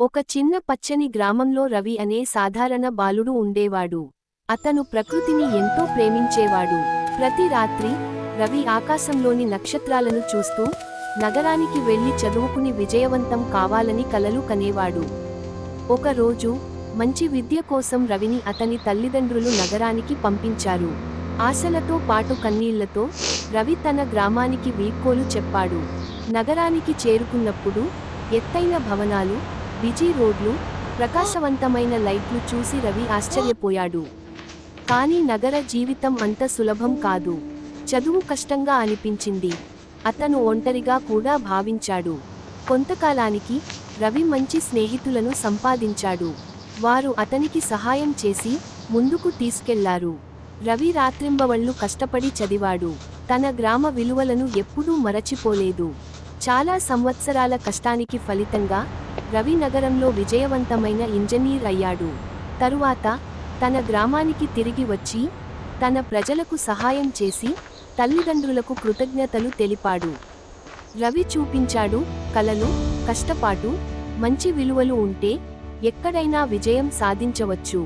ఒక చిన్న పచ్చని గ్రామంలో రవి అనే సాధారణ బాలుడు ఉండేవాడు. అతను ప్రకృతిని ఎంతో ప్రేమించేవాడు. ప్రతి రాత్రి రవి ఆకాశంలోని నక్షత్రాలను చూస్తూ నగరానికి వెళ్లి చదువుకుని విజయవంతం కావాలని కలలు కనేవాడు. ఒకరోజు మంచి విద్య కోసం రవిని అతని తల్లిదండ్రులు నగరానికి పంపించారు. ఆశలతో పాటు కన్నీళ్లతో రవి తన గ్రామానికి వీడ్కోలు చెప్పాడు. నగరానికి చేరుకున్నప్పుడు ఎత్తైన భవనాలు, బిజీ రోడ్లు, ప్రకాశవంతమైన లైట్లు చూసి రవి ఆశ్చర్యపోయాడు. కానీ నగర జీవితం అంత సులభం కాదు. చదువు కష్టంగా అనిపించింది. అతను ఒంటరిగా కూడా భావించాడు. కొంతకాలానికి రవి మంచి స్నేహితులను సంపాదించాడు. వారు అతనికి సహాయం చేసి ముందుకు తీసుకెళ్లారు. రవి రాత్రింబవళ్లు కష్టపడి చదివాడు. తన గ్రామ విలువలను ఎప్పుడూ మరచిపోలేదు. చాలా సంవత్సరాల కష్టానికి ఫలితంగా రవి నగరంలో విజయవంతమైన ఇంజనీర్ అయ్యాడు. తరువాత తన గ్రామానికి తిరిగి వచ్చి తన ప్రజలకు సహాయం చేసి తల్లిదండ్రులకు కృతజ్ఞతలు తెలిపాడు. రవి చూపించాడు, కలలు, కష్టపాటు, మంచి విలువలు ఉంటే ఎక్కడైనా విజయం సాధించవచ్చు.